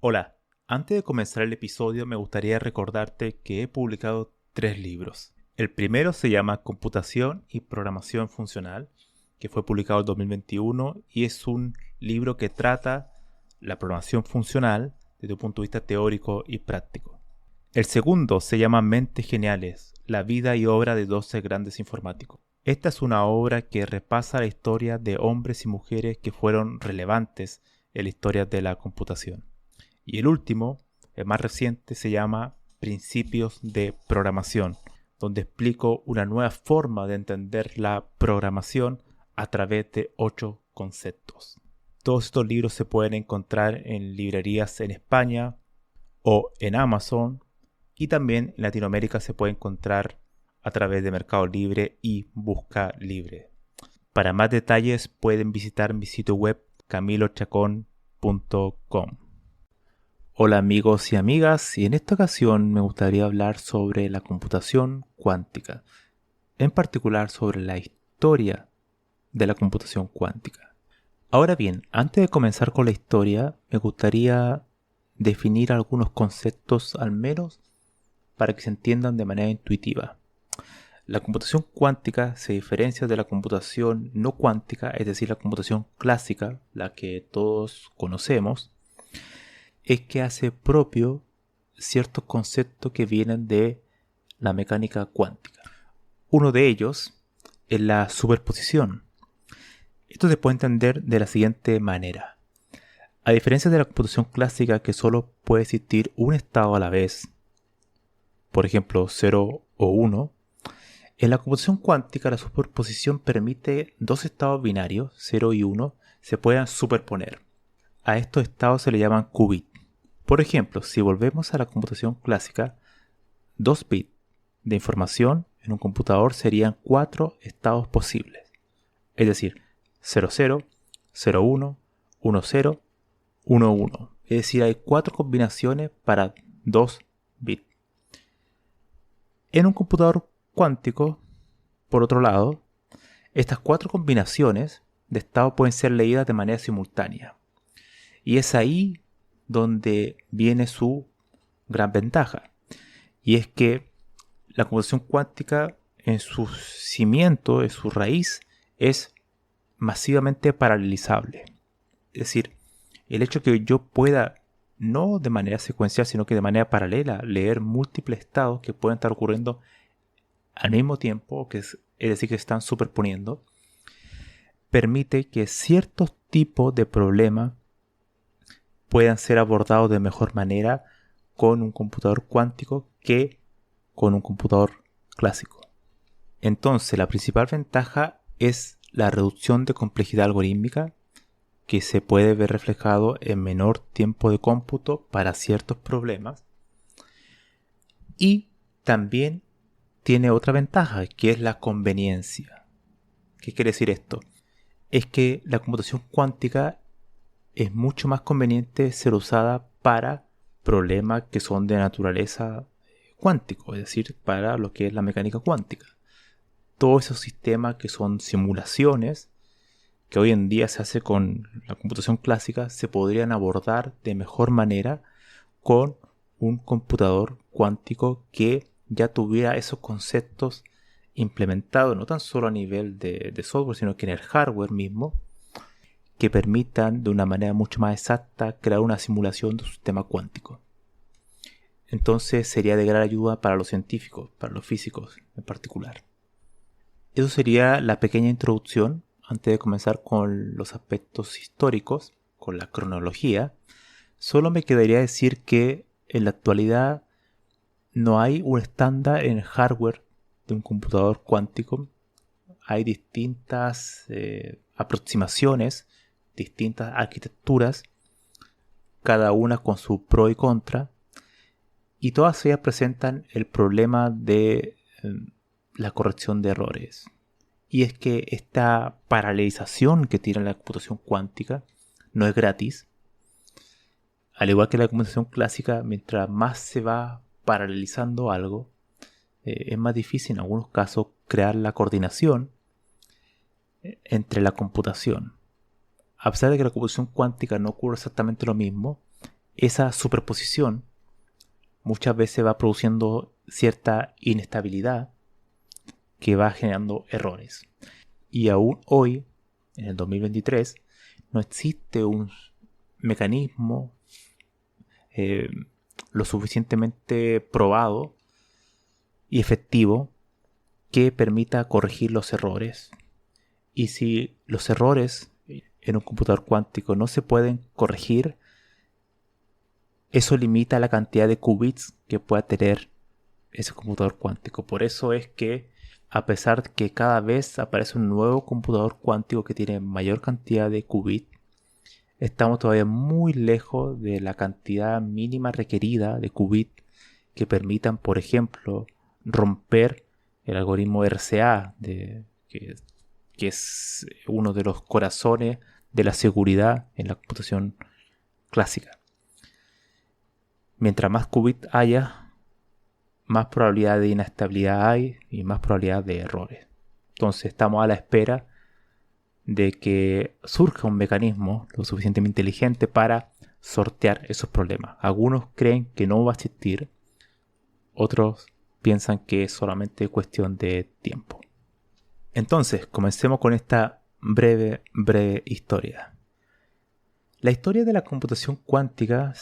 Hola, antes de comenzar el episodio me gustaría recordarte que he publicado 3 libros. El primero se llama Computación y Programación Funcional, que fue publicado en 2021 y es un libro que trata la programación funcional desde un punto de vista teórico y práctico. El segundo se llama Mentes Geniales, la vida y obra de 12 grandes informáticos. Esta es una obra que repasa la historia de hombres y mujeres que fueron relevantes en la historia de la computación. Y el último, el más reciente, se llama Principios de Programación, donde explico una nueva forma de entender la programación a través de 8 conceptos. Todos estos libros se pueden encontrar en librerías en España o en Amazon, y también en Latinoamérica se puede encontrar a través de Mercado Libre y Busca Libre. Para más detalles pueden visitar mi sitio web camilochacon.com. Hola amigos y amigas, y en esta ocasión me gustaría hablar sobre la computación cuántica, en particular sobre la historia de la computación cuántica. Ahora bien, antes de comenzar con la historia, me gustaría definir algunos conceptos al menos para que se entiendan de manera intuitiva. La computación cuántica se diferencia de la computación no cuántica, es decir, la computación clásica, la que todos conocemos, es que hace propio ciertos conceptos que vienen de la mecánica cuántica. Uno de ellos es la superposición. Esto se puede entender de la siguiente manera. A diferencia de la computación clásica, que solo puede existir un estado a la vez, por ejemplo 0 o 1, en la computación cuántica la superposición permite dos estados binarios, 0 y 1, se puedan superponer. A estos estados se le llaman qubits. Por ejemplo, si volvemos a la computación clásica, 2 bits de información en un computador serían 4 estados posibles. Es decir, 00, 01, 10, 11. Es decir, hay 4 combinaciones para 2 bits. En un computador cuántico, por otro lado, estas 4 combinaciones de estado pueden ser leídas de manera simultánea. Y es ahí donde viene su gran ventaja. Y es que la computación cuántica en su cimiento, en su raíz, es masivamente paralelizable. Es decir, el hecho que yo pueda, no de manera secuencial, sino que de manera paralela, leer múltiples estados que pueden estar ocurriendo al mismo tiempo, es decir, que están superponiendo, permite que ciertos tipos de problemas puedan ser abordados de mejor manera con un computador cuántico que con un computador clásico. Entonces, la principal ventaja es la reducción de complejidad algorítmica, que se puede ver reflejado en menor tiempo de cómputo para ciertos problemas. Y también tiene otra ventaja, que es la conveniencia. ¿Qué quiere decir esto? Es que la computación cuántica es mucho más conveniente ser usada para problemas que son de naturaleza cuántico, es decir, para lo que es la mecánica cuántica. Todos esos sistemas que son simulaciones, que hoy en día se hace con la computación clásica, se podrían abordar de mejor manera con un computador cuántico que ya tuviera esos conceptos implementados, no tan solo a nivel de software, sino que en el hardware mismo, que permitan de una manera mucho más exacta crear una simulación de un sistema cuántico. Entonces sería de gran ayuda para los científicos, para los físicos en particular. Eso sería la pequeña introducción antes de comenzar con los aspectos históricos, con la cronología. Solo me quedaría decir que en la actualidad no hay un estándar en el hardware de un computador cuántico. Hay distintas aproximaciones, distintas arquitecturas, cada una con su pro y contra, y todas ellas presentan el problema de la corrección de errores. Y es que esta paralelización que tiene la computación cuántica no es gratis. Al igual que la computación clásica, mientras más se va paralelizando algo, es más difícil en algunos casos crear la coordinación entre la computación. A pesar de que la computación cuántica no ocurre exactamente lo mismo, esa superposición muchas veces va produciendo cierta inestabilidad que va generando errores. Y aún hoy, en el 2023, no existe un mecanismo lo suficientemente probado y efectivo que permita corregir los errores. Y si los errores en un computador cuántico no se pueden corregir, eso limita la cantidad de qubits que pueda tener ese computador cuántico. Por eso es que, a pesar de que cada vez aparece un nuevo computador cuántico que tiene mayor cantidad de qubits, estamos todavía muy lejos de la cantidad mínima requerida de qubits que permitan, por ejemplo, romper el algoritmo RCA, que es uno de los corazones de la seguridad en la computación clásica. Mientras más qubits haya, más probabilidad de inestabilidad hay y más probabilidad de errores. Entonces estamos a la espera de que surja un mecanismo lo suficientemente inteligente para sortear esos problemas. Algunos creen que no va a existir, otros piensan que es solamente cuestión de tiempo. Entonces, comencemos con esta breve historia. La historia de la computación cuántica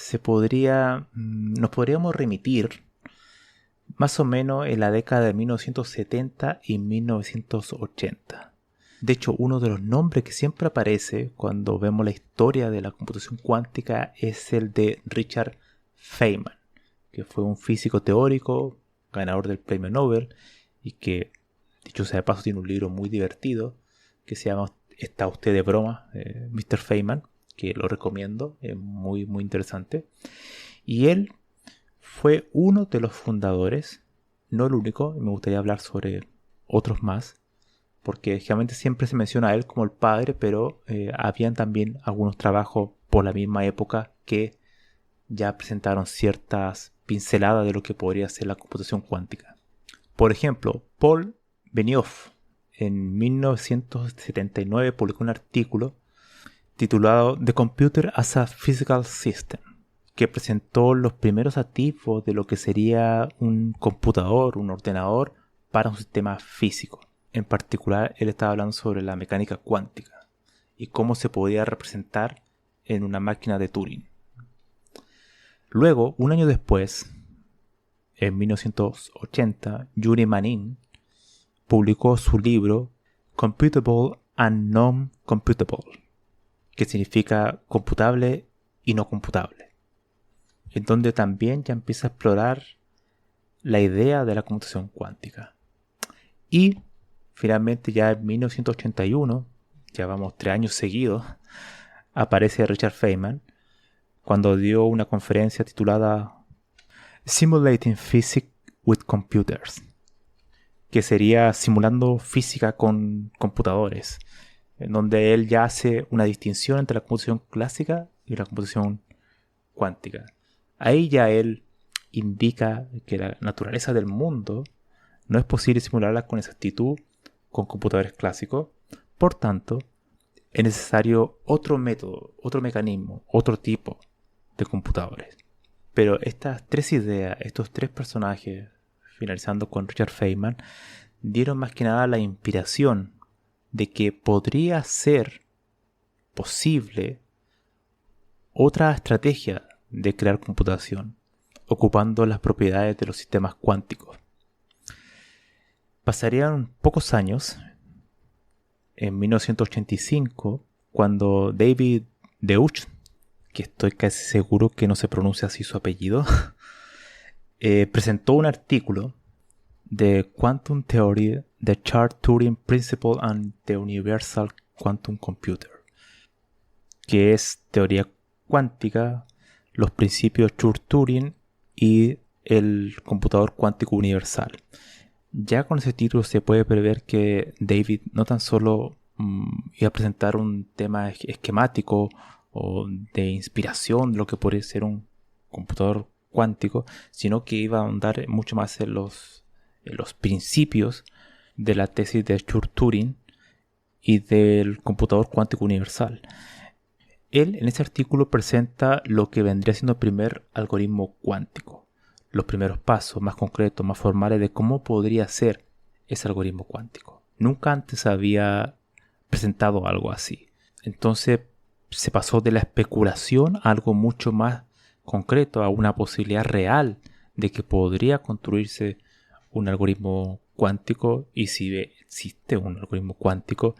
nos podríamos remitir más o menos en la década de 1970 y 1980. De hecho, uno de los nombres que siempre aparece cuando vemos la historia de la computación cuántica es el de Richard Feynman, que fue un físico teórico, ganador del premio Nobel, y que, dicho sea de paso, tiene un libro muy divertido que se llama ¿Está usted de broma, Mr. Feynman? Que lo recomiendo, es muy muy interesante. Y él fue uno de los fundadores, no el único, y me gustaría hablar sobre otros más, porque generalmente siempre se menciona a él como el padre, pero habían también algunos trabajos por la misma época que ya presentaron ciertas pinceladas de lo que podría ser la computación cuántica. Por ejemplo, Paul Benioff en 1979 publicó un artículo titulado The Computer as a Physical System, que presentó los primeros atisbos de lo que sería un computador, un ordenador para un sistema físico. En particular, él estaba hablando sobre la mecánica cuántica y cómo se podía representar en una máquina de Turing. Luego, un año después, en 1980, Yuri Manin publicó su libro Computable and Non-Computable, que significa computable y no computable, en donde también ya empieza a explorar la idea de la computación cuántica. Y finalmente ya en 1981, ya vamos 3 años seguidos, aparece Richard Feynman cuando dio una conferencia titulada Simulating Physics with Computers, que sería simulando física con computadores, en donde él ya hace una distinción entre la computación clásica y la computación cuántica. Ahí ya él indica que la naturaleza del mundo no es posible simularla con exactitud con computadores clásicos. Por tanto, es necesario otro método, otro mecanismo, otro tipo de computadores. Pero estas 3 ideas, estos 3 personajes, finalizando con Richard Feynman, dieron más que nada la inspiración de que podría ser posible otra estrategia de crear computación, ocupando las propiedades de los sistemas cuánticos. Pasarían pocos años, en 1985, cuando David Deutsch, que estoy casi seguro que no se pronuncia así su apellido, presentó un artículo de Quantum Theory, The Church-Turing Principle and the Universal Quantum Computer, que es teoría cuántica, los principios Church-Turing y el computador cuántico universal. Ya con ese título se puede prever que David no tan solo iba a presentar un tema esquemático o de inspiración de lo que podría ser un computador cuántico, sino que iba a ahondar mucho más en los principios de la tesis de Church-Turing y del computador cuántico universal. Él en ese artículo presenta lo que vendría siendo el primer algoritmo cuántico, los primeros pasos más concretos, más formales de cómo podría ser ese algoritmo cuántico. Nunca antes había presentado algo así. Entonces se pasó de la especulación a algo mucho más concreto, a una posibilidad real de que podría construirse un algoritmo cuántico, y si existe un algoritmo cuántico,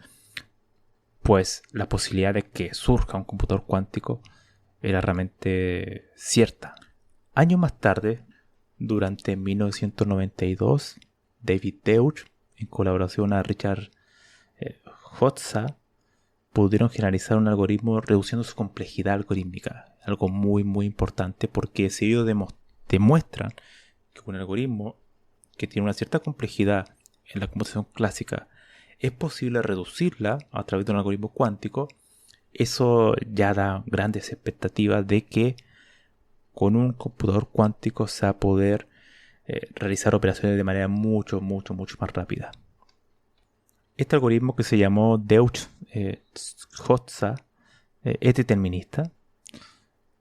pues la posibilidad de que surja un computador cuántico era realmente cierta. Años más tarde, durante 1992, David Deutsch, en colaboración a Richard Hotza, pudieron generalizar un algoritmo reduciendo su complejidad algorítmica. Algo muy muy importante, porque si ellos demuestran que un algoritmo que tiene una cierta complejidad en la computación clásica es posible reducirla a través de un algoritmo cuántico, eso ya da grandes expectativas de que con un computador cuántico se va a poder realizar operaciones de manera mucho más rápida. Este algoritmo, que se llamó Deutsch-Hotza, es determinista,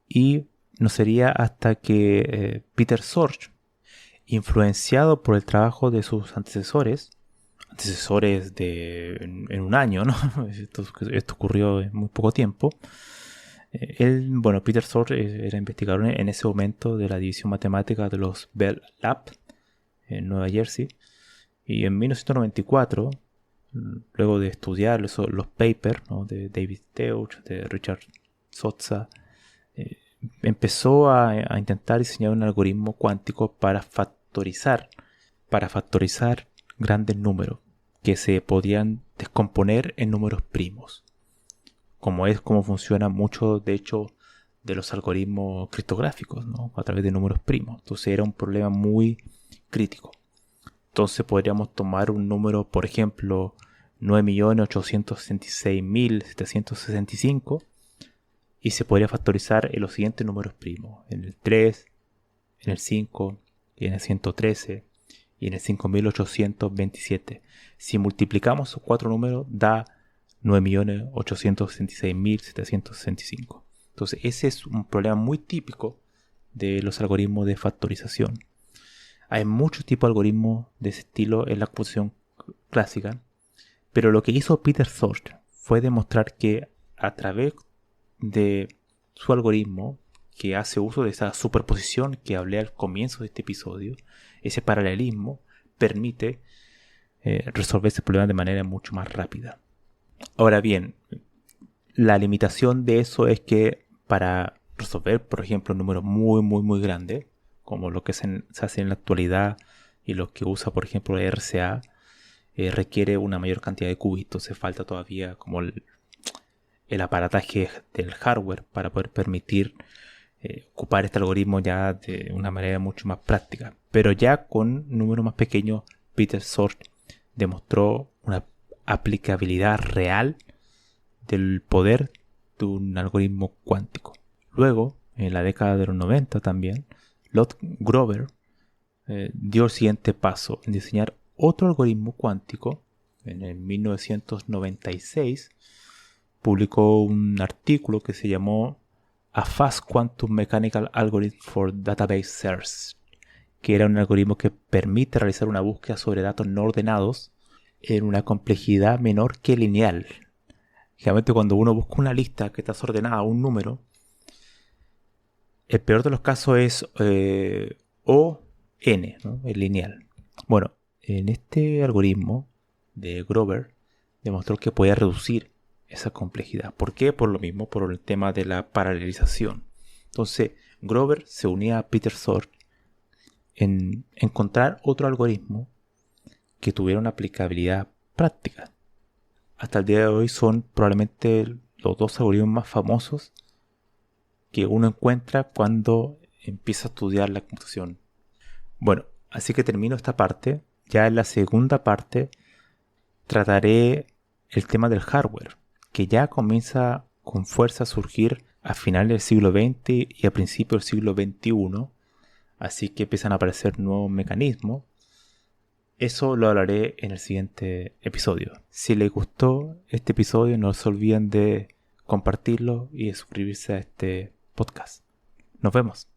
y no sería hasta que Peter Szorz, influenciado por el trabajo de sus antecesores en un año, ¿no? Esto ocurrió en muy poco tiempo. Peter Szorz era investigador en ese momento de la división matemática de los Bell Labs en Nueva Jersey, y en 1994, luego de estudiar los papers, ¿no?, de David Deutsch, de Richard Hotza, empezó a intentar diseñar un algoritmo cuántico para factorizar grandes números que se podían descomponer en números primos, como funciona mucho, de hecho, de los algoritmos criptográficos, ¿no?, a través de números primos. Entonces era un problema muy crítico. Entonces podríamos tomar un número, por ejemplo, 9.866.765, y se podría factorizar en los siguientes números primos: en el 3, en el 5, y en el 113, y en el 5.827. Si multiplicamos esos cuatro números, da 9.866.765. Entonces ese es un problema muy típico de los algoritmos de factorización. Hay muchos tipos de algoritmos de ese estilo en la computación clásica, pero lo que hizo Peter Szorz fue demostrar que a través de su algoritmo, que hace uso de esa superposición que hablé al comienzo de este episodio, ese paralelismo permite resolver ese problema de manera mucho más rápida. Ahora bien, la limitación de eso es que para resolver, por ejemplo, números muy grandes, como lo que se hace en la actualidad y lo que usa, por ejemplo, RCA, requiere una mayor cantidad de qubits. Entonces falta todavía como el aparataje del hardware para poder permitir ocupar este algoritmo ya de una manera mucho más práctica. Pero ya con números más pequeños, Peter Szorz demostró una aplicabilidad real del poder de un algoritmo cuántico. Luego, en la década de los 90 también, Lotte Grover dio el siguiente paso en diseñar otro algoritmo cuántico. En el 1996 publicó un artículo que se llamó A Fast Quantum Mechanical Algorithm for Database Search, que era un algoritmo que permite realizar una búsqueda sobre datos no ordenados en una complejidad menor que lineal. Generalmente cuando uno busca una lista que está desordenada a un número, el peor de los casos es O, N, ¿no?, el lineal. Bueno, en este algoritmo de Grover demostró que podía reducir esa complejidad. ¿Por qué? Por lo mismo, por el tema de la paralelización. Entonces, Grover se unía a Peter Szorz en encontrar otro algoritmo que tuviera una aplicabilidad práctica. Hasta el día de hoy son probablemente los dos algoritmos más famosos que uno encuentra cuando empieza a estudiar la computación. Bueno, así que termino esta parte. Ya en la segunda parte trataré el tema del hardware, que ya comienza con fuerza a surgir a finales del siglo XX y a principios del siglo XXI. Así que empiezan a aparecer nuevos mecanismos. Eso lo hablaré en el siguiente episodio. Si les gustó este episodio, no se olviden de compartirlo y de suscribirse a este podcast. Nos vemos.